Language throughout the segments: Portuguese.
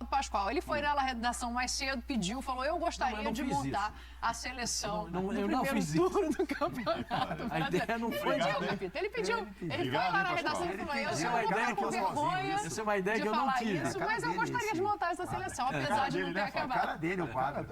Pascoal, ele foi na redação mais cedo, pediu, falou, eu gostaria de montar a seleção no primeiro turno do campeonato. A ideia não foi... Ele pediu. Ele foi lá na redação e falou, eu só vou ficar com vergonha essa é uma ideia que eu não falar tive. isso, mas eu gostaria de montar essa seleção, apesar de não ter A acabado. cara dele, o quadro.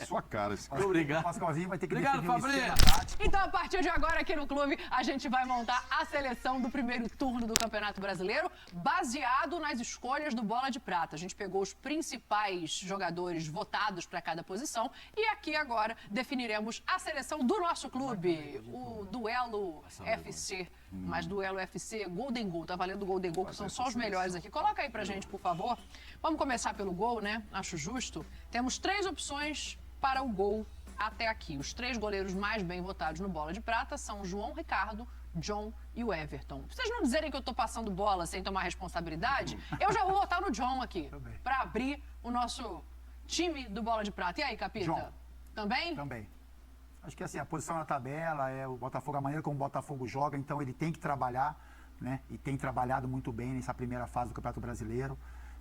Sua cara. Esse Obrigado. O Pascoalzinho vai ter que Obrigado, definir o esquema Fabrício. tático. Então, a partir de agora, aqui no clube, a gente vai montar a seleção do primeiro turno do Campeonato Brasileiro, baseado nas escolhas do Bola de Prata. A gente pegou os principais jogadores votados para cada posição e aqui agora definiremos a seleção do nosso clube, o Duelo FC. Mas Duelo FC Golden Goal, tá valendo Golden Goal, que são só os melhores aqui. Coloca aí pra gente, por favor. Vamos começar pelo gol, né? Acho justo. Temos 3 opções para o gol até aqui. Os 3 goleiros mais bem votados no Bola de Prata são João Ricardo, John e o Everton. Pra vocês não dizerem que eu tô passando bola sem tomar responsabilidade, eu já vou votar no John aqui, pra abrir o nosso time do Bola de Prata. E aí, Capita? John. Também? Também. Acho que assim, a posição na tabela, o Botafogo, a maneira como o Botafogo joga, então ele tem que trabalhar, né? E tem trabalhado muito bem nessa primeira fase do Campeonato Brasileiro.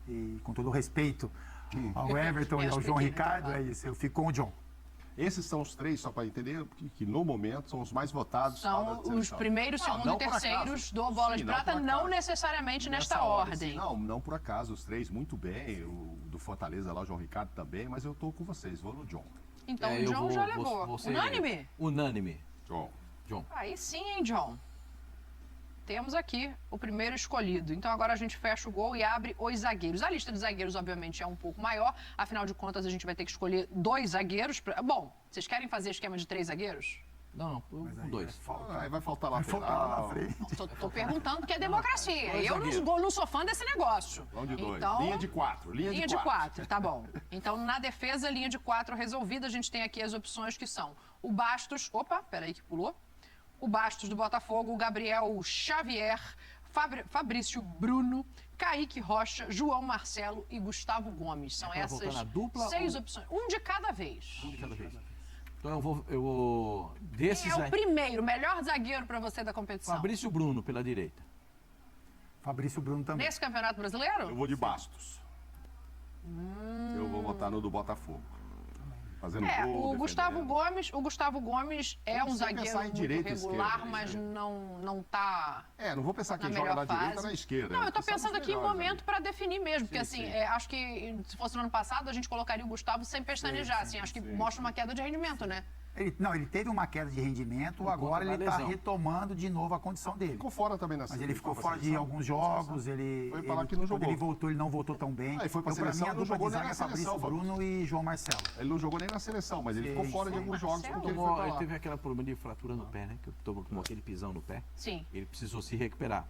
E com todo o respeito ao Everton e ao João Ricardo, é isso, eu fico com o John. Esses são os 3, só para entender, que no momento são os mais votados. São os primeiros, segundo e terceiros do Bola de Prata, não necessariamente nesta ordem. Não por acaso, os 3 muito bem, o do Fortaleza lá, o João Ricardo também, mas eu tô com vocês, vou no John. Então o John já levou. Unânime? Unânime. John. Aí sim, hein, John? Temos aqui o primeiro escolhido. Então agora a gente fecha o gol e abre os zagueiros. A lista de zagueiros, obviamente, é um pouco maior. Afinal de contas, a gente vai ter que escolher 2 zagueiros. Bom, vocês querem fazer esquema de 3 zagueiros? Não, por 2. Aí vai faltar lá na frente. Tô perguntando porque é democracia. Eu não sou fã desse negócio. Vamos de 2. Então, linha de 4. Linha de 4, tá bom. Então, na defesa, linha de 4 resolvida. A gente tem aqui as opções que são o Bastos... Opa, peraí que pulou. O Bastos do Botafogo, o Gabriel Xavier, Fabrício Bruno, Kaique Rocha, João Marcelo e Gustavo Gomes. São essas 6 opções. Um de cada vez. Um de cada vez. Então eu vou desses Quem é o primeiro, melhor zagueiro para você da competição? Fabrício Bruno, pela direita. Fabrício Bruno também. Nesse Campeonato Brasileiro? Eu vou de Bastos. Eu vou votar no do Botafogo. Fazendo gol, o Gustavo Gomes é um zagueiro muito regular, mas não tá. Não vou pensar quem joga na direita ou na esquerda. Não, eu tô pensando aqui em momento para definir mesmo, porque assim, acho que se fosse no ano passado a gente colocaria o Gustavo sem pestanejar, assim, acho que mostra uma queda de rendimento, né? Ele teve uma queda de rendimento, agora ele está retomando de novo a condição dele. Ficou fora também Mas ele ficou fora de alguns jogos, ele voltou, ele não voltou tão bem. Foi pra seleção, minha dupla de zaga é Fabrício Bruno e João Marcelo. Ele não jogou nem na seleção, mas ele ficou fora de alguns jogos porque ele foi pra lá. Ele teve aquele problema de fratura no pé, né? Que eu tô com aquele pisão no pé. Sim. Ele precisou se recuperar.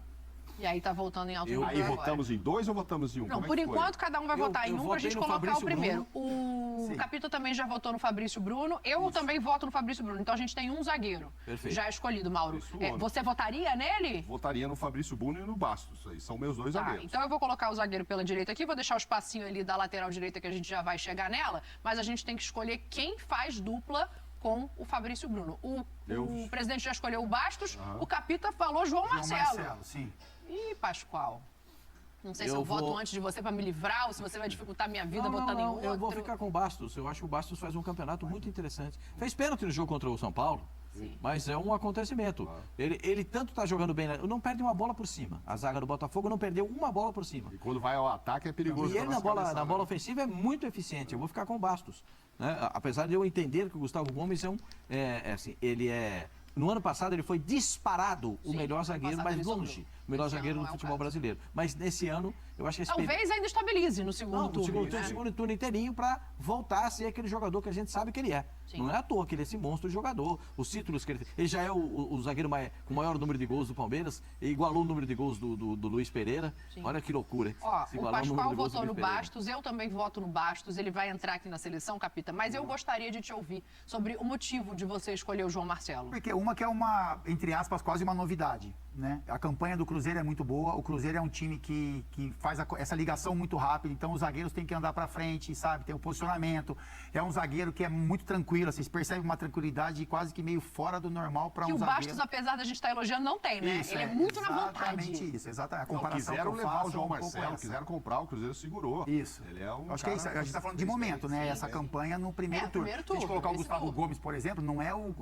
E aí tá voltando em alto nível. Aí votamos em 2 ou votamos em 1? Não, por enquanto cada um vai votar em um pra gente colocar o primeiro. O Capita também já votou no Fabrício Bruno. Eu também voto no Fabrício Bruno. Então a gente tem um zagueiro já escolhido, Mauro. Você votaria nele? Votaria no Fabrício Bruno e no Bastos. Aí são meus 2 zagueiros. Então eu vou colocar o zagueiro pela direita aqui, vou deixar o espacinho ali da lateral direita que a gente já vai chegar nela, mas a gente tem que escolher quem faz dupla com o Fabrício Bruno. O presidente já escolheu o Bastos, o Capita falou João Marcelo. Sim. Ih, Pascoal. Não sei se eu voto antes de você para me livrar ou se você vai dificultar a minha vida votando em outro. Eu vou ficar com o Bastos. Eu acho que o Bastos faz um campeonato muito interessante. Fez pênalti no jogo contra o São Paulo, mas é um acontecimento. Ele tanto está jogando bem, não perde uma bola por cima. A zaga do Botafogo não perdeu uma bola por cima. E quando vai ao ataque é perigoso. E ele na bola ofensiva é muito eficiente. Eu vou ficar com o Bastos. Né? Apesar de eu entender que o Gustavo Gomes ele é... No ano passado ele foi disparado o melhor zagueiro, mas longe, o melhor zagueiro do futebol brasileiro. Mas nesse ano, eu acho que talvez ainda estabilize no segundo turno. No segundo turno inteirinho para voltar a ser aquele jogador que a gente sabe que ele é. Sim. Não é à toa que ele é esse monstro de jogador. Os títulos que ele já é o zagueiro com o maior número de gols do Palmeiras, e igualou o número de gols do Luiz Pereira. Sim. Olha que loucura. O Pascoal votou no Bastos, eu também voto no Bastos. Ele vai entrar aqui na seleção, Capita. Mas eu gostaria de te ouvir sobre o motivo de você escolher o João Marcelo. Porque é uma, entre aspas, quase uma novidade, né? A campanha do Cruzeiro é muito boa. O Cruzeiro é um time que faz essa ligação muito rápido, então os zagueiros têm que andar para frente, sabe? Tem um posicionamento. É um zagueiro que é muito tranquilo, vocês percebem uma tranquilidade quase que meio fora do normal para um Que o zagueiro. Bastos, apesar da gente estar elogiando, não tem, né? Isso, ele é muito na vontade. Exatamente isso, exatamente. A Não, comparação quiseram que eu levar faço o João é um pouco Marcelo, essa. quiseram comprar, o Cruzeiro segurou. Isso. Ele é um Acho que é isso. A gente está falando de momento, né? Essa campanha no primeiro turno. primeiro Se a gente turno, colocar o esse Gustavo turno. Gomes, por exemplo, não é o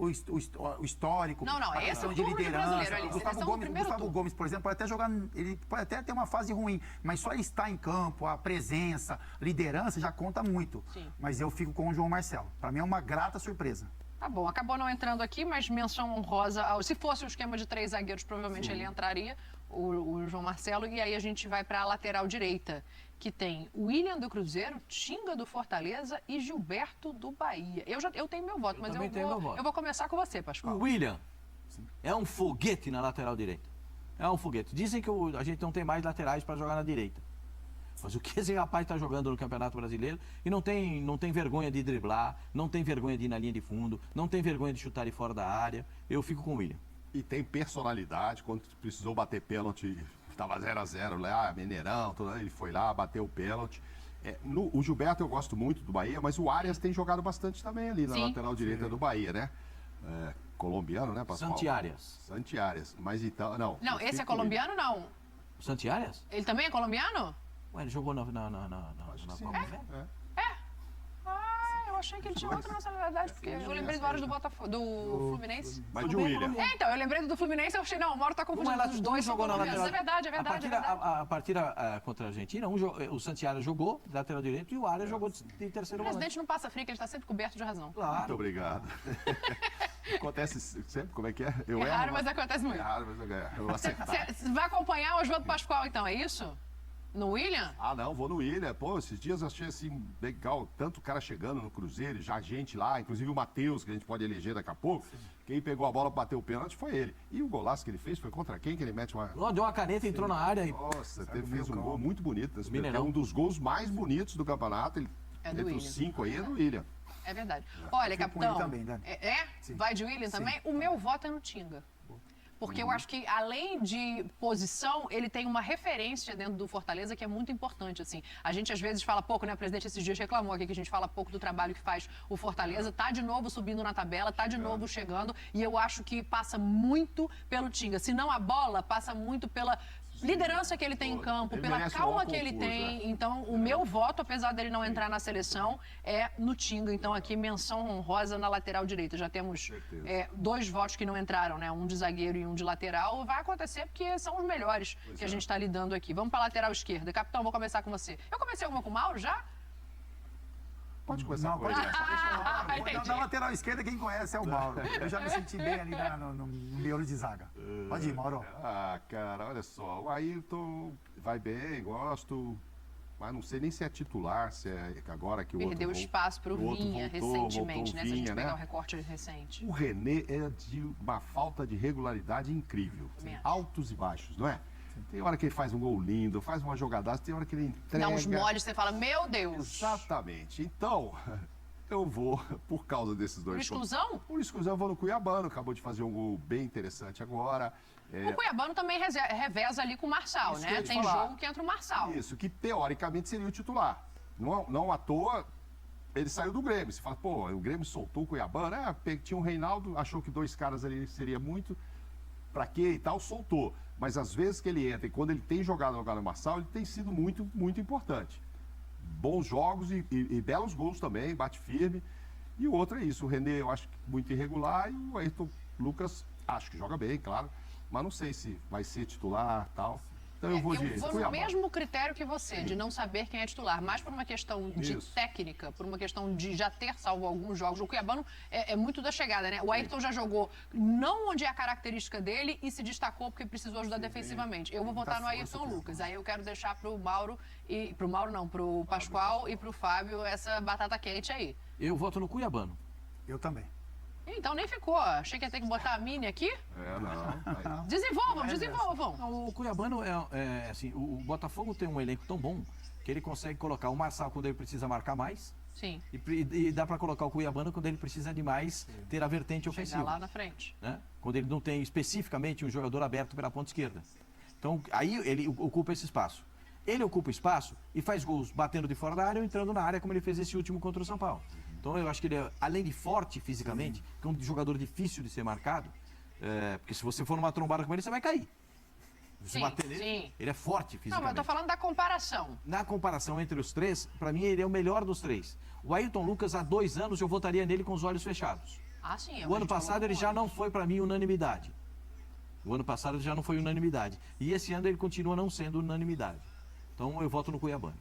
histórico. Não, a esse questão é o de turno de liderança. brasileiro ali, O Gustavo seleção do primeiro Gustavo turno. Gomes, por exemplo, pode até jogar. Ele pode até ter uma fase ruim, mas só ele estar em campo, a presença, liderança já conta muito. Sim. Mas eu fico com o João Marcelo. Para mim é uma grata surpresa. Tá bom, acabou não entrando aqui, mas menção honrosa. Se fosse o esquema de 3 zagueiros, provavelmente ele entraria, o João Marcelo. E aí a gente vai para a lateral direita, que tem William do Cruzeiro, Tinga do Fortaleza e Gilberto do Bahia. Eu tenho meu voto, mas também tenho meu voto. eu vou começar com você, Pascoal. O William é um foguete na lateral direita. É um foguete. Dizem que a gente não tem mais laterais para jogar na direita. Mas o que esse rapaz está jogando no Campeonato Brasileiro e não tem vergonha de driblar, não tem vergonha de ir na linha de fundo, não tem vergonha de chutar de fora da área. Eu fico com o William. E tem personalidade, quando precisou bater pênalti, estava 0-0 lá, Mineirão, ele foi lá, bateu o pênalti. O Gilberto eu gosto muito do Bahia, mas o Arias tem jogado bastante também ali na Sim. lateral direita do Bahia, né? Colombiano, né, Pascoal? Santi Arias. Santi Arias. Mas então, não. Não, eu esse é fico com ele. colombiano, não. Santi Arias? Ele também é colombiano? Ué, ele jogou na Acho que sim. Copa, né? Ah, eu achei que ele tinha outra nacionalidade, porque eu lembrei do Arias do Fluminense. Mas de Também William. Então, eu lembrei do Fluminense, eu achei, não, o Mauro tá confundindo Não, os dois. jogou na lateral. É verdade, é verdade. A partida contra a Argentina, o Santi Arias jogou de lateral direito e o Arias jogou de O terceiro volante. presidente não passa frio, que ele está sempre coberto de razão. Muito Claro. obrigado. Acontece sempre, como é que é? Eu É erro, raro, mas acontece muito. É raro, mas eu ganho. Eu vou acertar. Você vai acompanhar o Oswaldo Pascoal, então, é isso? No William? Ah, não, vou no William. Pô, esses dias eu achei assim, legal, tanto cara chegando no Cruzeiro, já gente lá, inclusive o Matheus, que a gente pode eleger daqui a pouco. Quem pegou a bola para bater o pênalti foi ele. E o golaço que ele fez foi contra quem? Que ele mete uma. Deu uma caneta, entrou na área e Nossa, fez um gol muito bonito. Esse Mineirão. é um dos gols mais bonitos do campeonato. É do Entre William. os 5 aí é do William. É verdade. Olha, Fico com capitão. ele também, Dani. Vai de William também? O meu voto é no Tinga. Porque eu acho que, além de posição, ele tem uma referência dentro do Fortaleza que é muito importante, assim. A gente, às vezes, fala pouco, né? O presidente esses dias reclamou aqui que a gente fala pouco do trabalho que faz o Fortaleza. Tá de novo subindo na tabela, tá de novo chegando. E eu acho que passa muito pelo Tinga. Se não a bola, passa muito pela liderança que ele tem em campo, Ele pela merece calma maior que ele concurso, tem. Então, o meu voto, apesar dele não entrar na seleção, é no Tinga. Então, aqui, menção honrosa na lateral direita. Já temos Certeza. 2 votos que não entraram, né? Um de zagueiro e um de lateral. Vai acontecer porque são os melhores que a gente está lidando aqui. Vamos para a lateral esquerda. Capitão, vou começar com você. Eu comecei uma com o Mauro já? Pode começar Não, com pode ele. Entendi. Na lateral esquerda, quem conhece é o Mauro. Eu já me senti bem ali no miolo de zaga. Pode ir, Mauro. Ah, cara, olha só. O Ayrton vai bem, gosto. Mas não sei nem se é titular, se é agora que o Perdeu outro espaço para o Vinha recentemente, voltou né? o Se a gente Vinha, pegar né? o recorte recente. O René é de uma falta de regularidade incrível. Também acho. Altos e baixos, não é? Tem hora que ele faz um gol lindo, faz uma jogadaça, tem hora que ele entrega. Dá uns moles, você fala, meu Deus. Exatamente. Então, eu vou, por causa desses Por dois. exclusão? Por exclusão, eu vou no Cuiabano. Acabou de fazer um gol bem interessante agora. O Cuiabano também reveza ali com o Marçal, Isso que eu né? ia te Tem falar. jogo que entra o Marçal. Isso, que teoricamente seria o titular. Não à toa, ele saiu do Grêmio. Você fala, pô, o Grêmio soltou o Cuiabano. Tinha um Reinaldo, achou que 2 caras ali seria muito. Pra quê e tal, soltou. Mas às vezes que ele entra e quando ele tem jogado no Marçal, ele tem sido muito, muito importante. Bons jogos e belos gols também, bate firme. E o outro é isso, o René eu acho que muito irregular e o Ayrton Lucas acho que joga bem, claro. Mas não sei se vai ser titular e tal. Então eu vou de Eu vou no Cuiabá. mesmo critério que você, de não saber quem é titular, mais por uma questão de Isso. técnica, por uma questão de já ter salvo alguns jogos. O Cuiabano é muito da chegada, né? O Ayrton já jogou não onde é a característica dele e se destacou porque precisou ajudar defensivamente. Eu vou votar no Ayrton Lucas. Aí eu quero deixar pro Mauro e pro Mauro não, pro Pascoal e pro Fábio essa batata quente aí. eu voto no Cuiabano. Eu também. Então nem ficou. Achei que ia ter que botar a mini aqui. Não. Desenvolvam. Não, o Cuiabano assim, o Botafogo tem um elenco tão bom que ele consegue colocar o Marçal quando ele precisa marcar mais Sim, e dá para colocar o Cuiabano quando ele precisa de mais ter a vertente chegar ofensiva. lá na frente. Né? Quando ele não tem especificamente um jogador aberto pela ponta esquerda. Então, aí ele ocupa esse espaço. Ele ocupa o espaço e faz gols batendo de fora da área ou entrando na área, como ele fez esse último contra o São Paulo. Então eu acho que ele, além de forte fisicamente, que é um jogador difícil de ser marcado, porque se você for numa trombada com ele, você vai cair. Se Sim, bater nele, sim. ele é forte Não, fisicamente. mas eu tô falando da comparação. Na comparação entre os três, para mim ele é o melhor dos três. O Ayrton Lucas, há 2 anos, eu votaria nele com os olhos fechados. Ah, sim. O ano passado ele já não foi para mim unanimidade. O ano passado ele já não foi unanimidade. E esse ano ele continua não sendo unanimidade. Então eu voto no Cuiabano.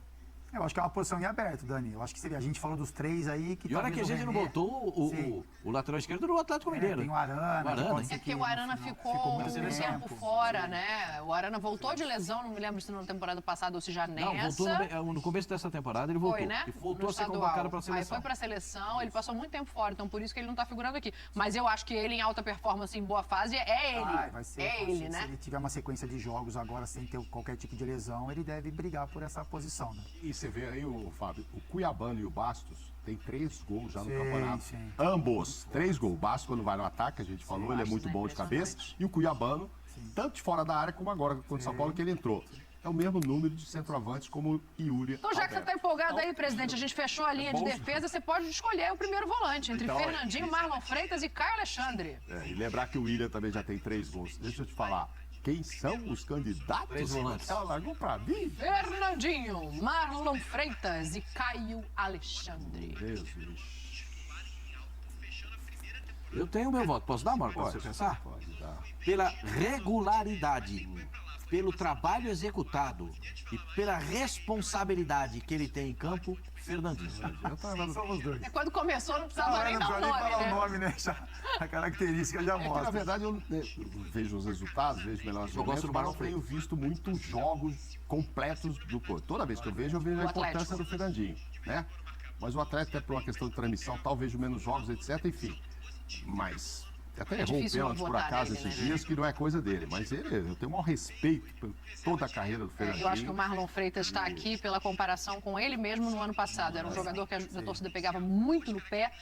Eu acho que é uma posição em aberto, Dani. Eu acho que a gente falou dos 3 aí que E olha talvez que a o gente não René- botou Sim. o lateral esquerdo do Atlético Mineiro. Tem o Arana. O Arana, que pode hein? ser É porque que o no Arana final ficou muito um tempo fora, né? O Arana voltou de lesão, não me lembro se na temporada passada ou se já Não, nessa. voltou no começo dessa temporada, ele voltou. Foi, né? E voltou No a ser estadual. convocado para a Aí seleção. foi para a seleção, ele passou muito tempo fora, então por isso que ele não tá figurando aqui. Mas eu acho que ele em alta performance, em boa fase, é ele. Vai ser, é pode ele, ser. né? Se ele tiver uma sequência de jogos agora sem ter qualquer tipo de lesão, ele deve brigar por essa posição, né? E você vê aí, Fábio, o Cuiabano e o Bastos tem 3 gols já no Sim, campeonato. sim. Ambos, 3 gols. O Bastos, quando vai no ataque, a gente falou, ele é muito né? bom de cabeça. E o Cuiabano, tanto de fora da área como agora contra o São Paulo, que ele entrou. É o mesmo número de centroavantes como Yuri. Então, já que você está empolgado aí, presidente, a gente fechou a linha de bom. defesa, você pode escolher o primeiro volante, entre Então, Fernandinho, Marlon Freitas e Caio Alexandre. E lembrar que o William também já tem 3 gols. Deixa eu te falar. Quem são os candidatos? 3 volantes. Ela largou pra mim? Fernandinho, Marlon Freitas e Caio Alexandre. Jesus. Eu tenho o meu voto. Posso dar, Marco? Você pensar? Pode dar. Pela regularidade, pelo trabalho executado e pela responsabilidade que ele tem em campo, Fernandinho. Eu tava... São os dois. É quando começou, não precisava Agora nem não dar o precisa nem nome, falar né? o nome, né? Já, a característica já É que, na mostra. verdade, eu vejo os resultados, vejo melhores Eu gosto momentos, do mas Marlon não tenho visto muitos jogos completos do Porto. Toda vez que eu vejo a Do importância Atlético. do Fernandinho, né? Mas o Atlético, até por uma questão de transmissão, talvez menos jogos, etc, enfim. Mas até errou o difícil não pênalti por votar acaso nele, esses né? dias, que não é coisa dele. Mas eu tenho o maior respeito por toda a carreira do Fernandinho. Eu acho que o Marlon Freitas está aqui pela comparação com ele mesmo no ano passado. Era um jogador que a torcida pegava muito no pé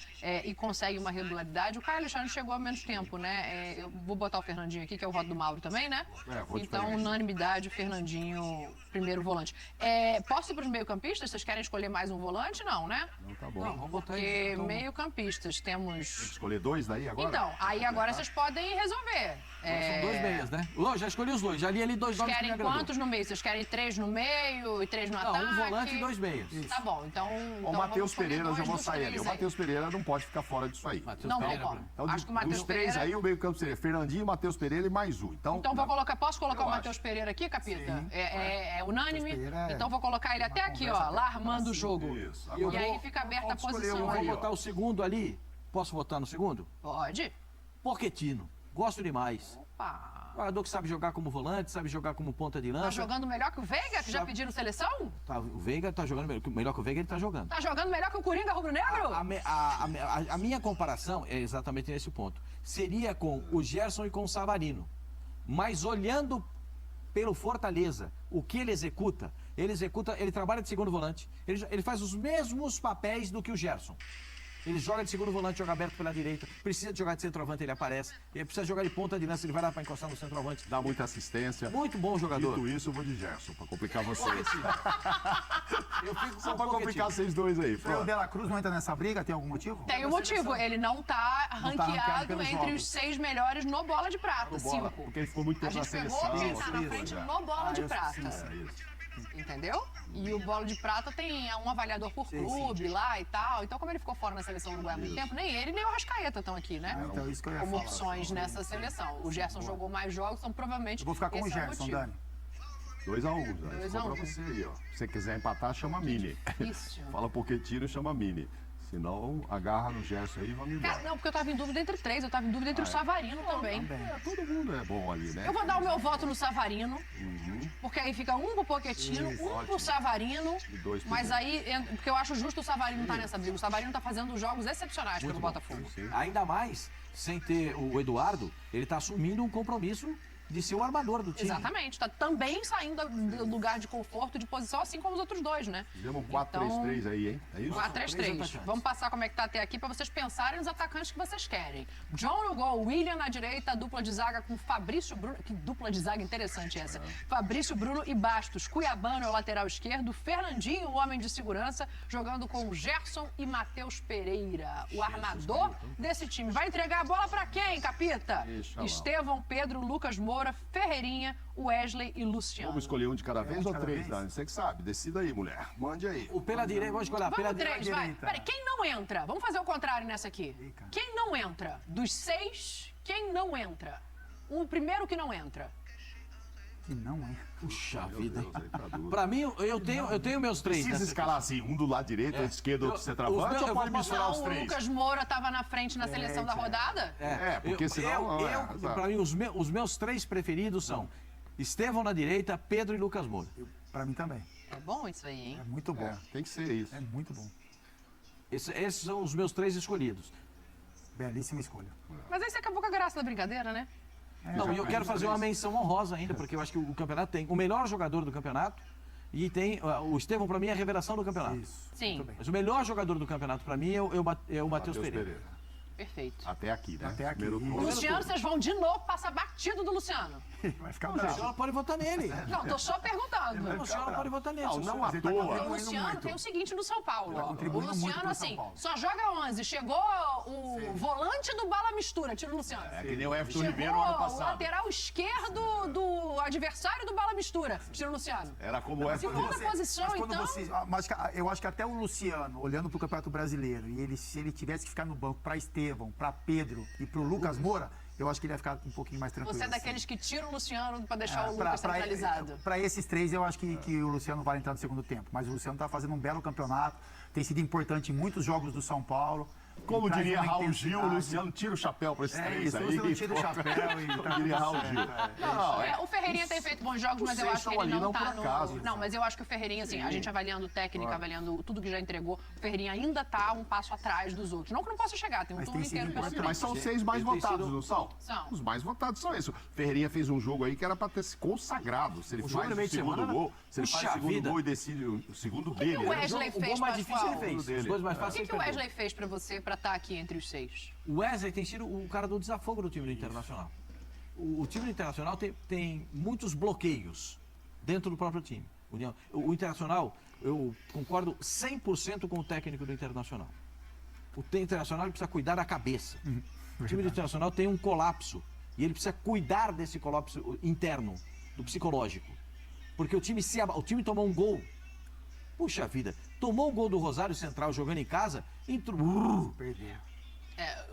e consegue uma regularidade. O Caio Alexandre chegou há menos tempo, né? Eu vou botar o Fernandinho aqui, que é o voto do Mauro também, né? Vou de Então, Fernandinho. unanimidade, Fernandinho, primeiro volante. Posso ir para os meio-campistas? Vocês querem escolher mais um volante? Não, né? Então tá bom. Não, vamos botar Porque aí. Então, meio-campistas temos. Escolher 2 daí agora? Então, aí agora vocês podem resolver. São 2 meias, né? Oh, já escolhi os 2. Já li ali 2 nomes que me Querem agradou. quantos no meio? Vocês querem 3 no meio e 3 no Não, ataque? um volante e 2 meias. Tá bom, então. O Matheus Pereira, já vou sair ali. O Matheus Matheus Pereira não pode ficar fora disso aí. Matheus Não tem Pereira, como. Então, Acho que o Matheus dos 3 Pereira. aí, o meio-campo seria Fernandinho, Matheus Pereira e mais um. Então, Então posso colocar Eu o Matheus Pereira aqui, Capita? Sim. É unânime? Matheus Pereira Então vou colocar ele até aqui, ó, conversa lá armando o jogo. Isso. E Agora, aí fica aberta a vamos escolher posição Eu vou aí. botar o segundo ali. Posso votar no segundo? Pode? Pochettino. Gosto demais. Opa. Jogador que sabe jogar como volante, sabe jogar como ponta de Tá lança. jogando melhor que o Veiga, que já pediram seleção? O Veiga tá jogando melhor que o Veiga, ele tá jogando. Tá jogando melhor que o Coringa Rubro-Negro? A minha comparação é exatamente nesse ponto. Seria com o Gerson e com o Savarino. Mas olhando pelo Fortaleza, o que ele executa, ele trabalha de segundo volante, ele faz os mesmos papéis do que o Gerson. Ele joga de segundo volante, joga aberto pela direita, precisa de jogar de centroavante, ele aparece. Ele precisa jogar de ponta de lança, ele vai lá para encostar no centroavante. dá muita assistência. Muito bom jogador. Dito isso, eu vou de Gerson, pra complicar vocês. Eu fico Só com pra o complicar Pochettino. vocês dois aí. O Pronto. Dela Cruz não entra nessa briga? Tem algum motivo? Tem um motivo, ele não tá ranqueado ranqueado pelos entre jogos. os 6 melhores no Bola de Prata, No bola, 5. porque ele ficou muito A tempo na gente pegou seleção. quem tá na isso, frente é. no Bola de Prata. Isso. Entendeu? E o Bola de Prata tem um avaliador por clube lá e tal. Então, como ele ficou fora na seleção do Uruguai há muito tempo, nem ele nem o Arrascaeta estão aqui, né? Então, isso que eu ia Como falar. opções nessa seleção. O Gerson jogou mais jogos, então provavelmente. Eu vou ficar com o esse é Gerson, motivo. Dani. 2-1, já. 2 Ficou a 1. pra você aí, ó. Se você quiser empatar, chama a Mini. Isso. Fala Pochettino e chama a Mini. Senão, agarra no Gerson aí e vamos Cara, embora. não, porque eu tava em dúvida entre 3, eu tava em dúvida entre o Savarino também. Todo mundo é bom ali, né? Eu vou dar o meu voto no Savarino, porque aí fica um pro Pochettino, um pro Savarino, E 2 pro mas Gerson. aí, porque eu acho justo o Savarino estar nessa briga. O Savarino tá fazendo jogos excepcionais pelo Botafogo. Sim. Ainda mais, sem ter o Eduardo, ele está assumindo um compromisso de ser o armador do time. Exatamente, está também saindo do lugar de conforto, de posição, assim como os outros dois, né? Fizemos um 4-3-3 aí, hein? É isso? 4-3-3. Vamos passar como é que tá até aqui para vocês pensarem nos atacantes que vocês querem. John no gol, William na direita, dupla de zaga com Fabrício Bruno. Que dupla de zaga interessante essa. Fabrício Bruno e Bastos. Cuiabano é o lateral esquerdo. Fernandinho, o homem de segurança, jogando com Gerson e Matheus Pereira. O armador desse time. Vai entregar a bola para quem, Capita? Deixa lá. Estevão, Pedro, Lucas Moura, Ferreirinha, Wesley e Luciano. Vamos escolher um de cada vez ou cada 3, vez? Dani? Você que sabe. Decida aí, mulher. Mande aí. O pela direita, vamos escolher. Pela Vamos três, vai. direita. Peraí, quem não entra? Vamos fazer o contrário nessa aqui. cara. Quem não entra? Dos 6, quem não entra? O primeiro que não entra. Que não é. Puxa Meu vida. Deus, aí tá duro. Pra mim, eu tenho meus três. Precisa nessa- escalar assim, um do lado direito, outro esquerdo, outro centroavante, eu ou pode vou misturar Não, os o três? Lucas Moura estava na frente na seleção da rodada. Porque senão... Pra mim, os meus três preferidos são Estevão na direita, Pedro e Lucas Moura. Pra mim também. É bom isso aí, hein? É muito bom. tem que ser isso. É muito bom. Esses são os meus três escolhidos. Belíssima escolha. Mas aí você acabou com a graça da brincadeira, né? Não, e eu quero fazer uma menção honrosa ainda, porque eu acho que o campeonato tem o melhor jogador do campeonato e tem o Estevão, pra mim, é a revelação do campeonato. Isso. Sim. Muito bem. Mas o melhor jogador do campeonato, pra mim, é o Matheus Matheus Pereira. Perfeito. Até aqui, né? Até aqui. Primeiro O turno. Luciano, vocês vão de novo passar batido do Luciano. Vai ficar A bravo. senhora pode votar nele. Não, tô só perguntando. A senhora pode votar nele. Não, se a não senhora- à Ele tá toa. O contribuindo Luciano muito. tem o seguinte no São Paulo. ó. O contribuindo muito Luciano, pro São assim, Paulo. só joga 11. Chegou o volante do Bala Mistura, tira o Luciano. É que nem o Everton Chegou Ribeiro ano o passado. lateral esquerdo do adversário do Bala Mistura, tira o Luciano. Era como o Everton Segunda Ribeiro. posição, Mas quando então. mas eu acho que até o Luciano, olhando para o Campeonato Brasileiro, e ele, se ele tivesse que ficar no banco para Estevão, para Pedro e para o Lucas Moura, eu acho que ele ia ficar um pouquinho mais tranquilo. Você é daqueles que tiram o Luciano pra deixar o Lucas centralizado. Para esses três, eu acho que o Luciano vai entrar no segundo tempo. Mas o Luciano está fazendo um belo campeonato, tem sido importante em muitos jogos do São Paulo. Como Ele traz diria uma Raul Gil, o intensidade. Luciano tira o chapéu para esses É três isso, aí. o Luciano tira o chapéu e tá Como diria tudo Raul certo, Gil. é. O Ferreirinha tem feito bons jogos, os mas eu seis acho que estão ele ali, não não tá por acaso. no... Não, mas eu acho que o Ferreirinha, assim, a gente avaliando técnica, avaliando tudo que já entregou, o Ferreirinha ainda tá um passo atrás dos outros. Não que não possa chegar, tem um Mas turno tem sido inteiro pela importante. Mas frente. são os 6 mais Ele tem votados, sido- não são? São. Os mais votados são esses. O Ferreirinha fez um jogo aí que era para ter se consagrado. Se ele jogo faz no o meio de segundo semana, gol, se ele faz o puxa segundo vida. gol e decide o segundo que dele. o né? Wesley O gol fez, mais difícil ele Pascoal? fez. Os dois mais O fáceis que o ele perdeu. Wesley fez pra você pra estar aqui entre os 6? O Wesley tem sido o cara do desafogo do time do Internacional. O time do Internacional tem muitos bloqueios dentro do próprio time. O Internacional, eu concordo 100% com o técnico do Internacional. O Internacional ele precisa cuidar da cabeça. O time do Internacional tem um colapso e ele precisa cuidar desse colapso interno, do psicológico. Porque o time tomou um gol. Puxa vida, tomou um gol do Rosário Central jogando em casa, entrou. Perdeu.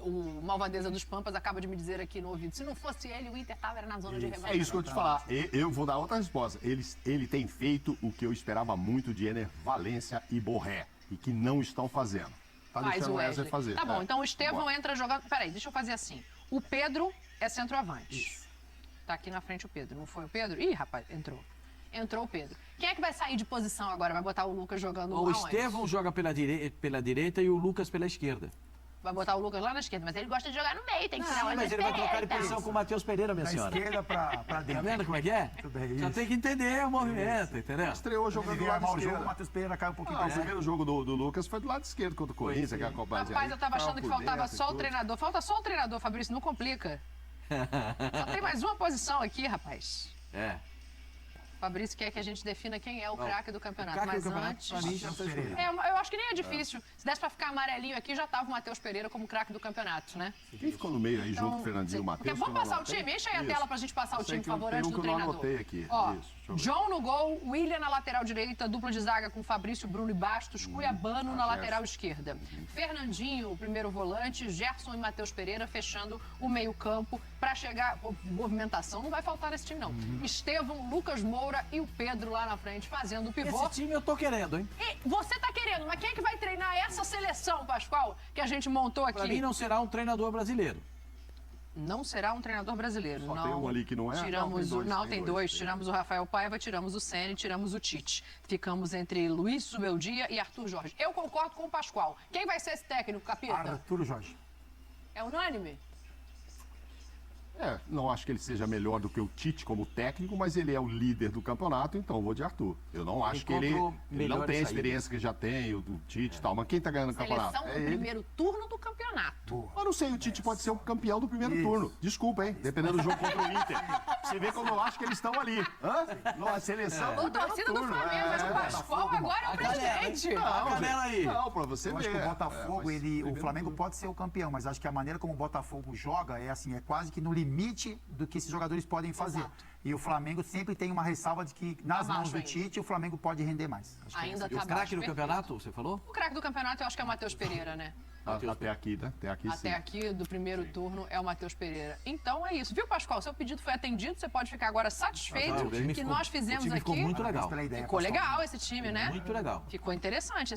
O Malvadeza dos Pampas acaba de me dizer aqui no ouvido, se não fosse ele, o Inter tava na zona de É rebaixamento. isso que eu te falar. Eu vou dar outra resposta. Ele tem feito o que eu esperava muito de Ener Valência e Borré. E que não estão fazendo. Tá Faz deixando o o Wesley. Wesley fazer. Tá bom, então o Estevão Bora. entra jogando... Peraí, deixa eu fazer assim. O Pedro é centroavante. Tá aqui na frente o Pedro. Não foi o Pedro? Ih, rapaz, entrou. Entrou o Pedro. Quem é que vai sair de posição agora? Vai botar o Lucas jogando O aonde? Estevão joga pela direita e o Lucas pela esquerda. Vai botar o Lucas lá na esquerda, mas ele gosta de jogar no meio, tem que tirar o Mas ele vai trocar de posição com o Matheus Pereira, minha Da senhora. esquerda para Tá dentro. vendo como é que é? Muito bem, Só isso. tem que entender o movimento, entendeu? Estreou jogando Ele do veio lado armar o jogo, o esquerdo. Matheus Pereira cai um pouquinho Ah, o mais primeiro jogo do Lucas foi do lado esquerdo contra o Corinthians, que é a Copa Rapaz, eu tava achando que por faltava dentro e só o tudo. treinador. Falta só o treinador, Fabrício, não complica. Só tem mais uma posição aqui, rapaz. É. Fabrício quer que a gente defina quem é o craque do campeonato. craque do Mas campeonato, antes... pra mim, já tá escolhido. eu acho que nem é difícil. Se desse pra ficar amarelinho aqui, já tava o Matheus Pereira como craque do campeonato, né? Quem ficou no meio aí, junto com o Fernandinho e o Matheus? Vamos que eu não passar o anotei? time? Enche aí a Isso. tela pra gente passar o Eu sei time que eu favorante tenho um do que eu não treinador. anotei aqui. Ó, Isso, deixa eu ver. John no gol, William na lateral direita, dupla de zaga com Fabrício, Bruno e Bastos, Cuiabano na lateral esquerda. Fernandinho, o primeiro volante, Gerson e Matheus Pereira fechando o meio-campo pra chegar. Pô, movimentação não vai faltar nesse time, não. Estevão, Lucas Moura e o Pedro lá na frente fazendo o pivô. Esse time eu tô querendo, hein? E você tá querendo, mas quem é que vai treinar essa seleção, Pascoal, que a gente montou aqui? Pra mim não será um treinador brasileiro. Não será um treinador brasileiro. Só não. tem um ali que não é? Tiramos Não, tem dois, não, tem tem dois. dois. Tiramos o Rafael Paiva, tiramos o Ceni, tiramos o Tite. Ficamos entre Luiz Subeldia e Arthur Jorge. Eu concordo com o Pascoal. Quem vai ser esse técnico, Capita? Arturo Jorge. É unânime? Não acho que ele seja melhor do que o Tite como técnico, mas ele é o líder do campeonato, então eu vou de Arthur. Eu não acho que ele não tem a experiência que já tem, o do Tite e tal, mas quem tá ganhando o campeonato? Seleção do primeiro turno do campeonato. Eu não sei, o Tite pode ser o campeão do primeiro turno. Desculpa, hein? Dependendo do jogo contra o Inter. Você vê como eu acho que eles estão ali. A seleção do O torcida do Flamengo, mas o Pascoal agora é o presidente. Não, pra você Eu ver. acho que o Botafogo, o Flamengo pode ser o campeão, mas acho que a maneira como o Botafogo joga é assim, é quase que no limite do que esses jogadores podem fazer. E o Flamengo sempre tem uma ressalva de que nas mãos do Tite o Flamengo pode render mais. Acho que Ainda E o tá craque do baixo. campeonato, você falou? O craque do campeonato eu acho que é o Matheus Pereira, né? Até aqui, né? Até aqui, sim. Até aqui, do primeiro turno, é o Matheus Pereira. Então é isso. Viu, Pascoal? Seu pedido foi atendido. Você pode ficar agora satisfeito O time que ficou- nós fizemos o time aqui. ficou muito legal. pela ideia, Ficou Pascoal. legal esse time, né? Muito legal. Ficou interessante.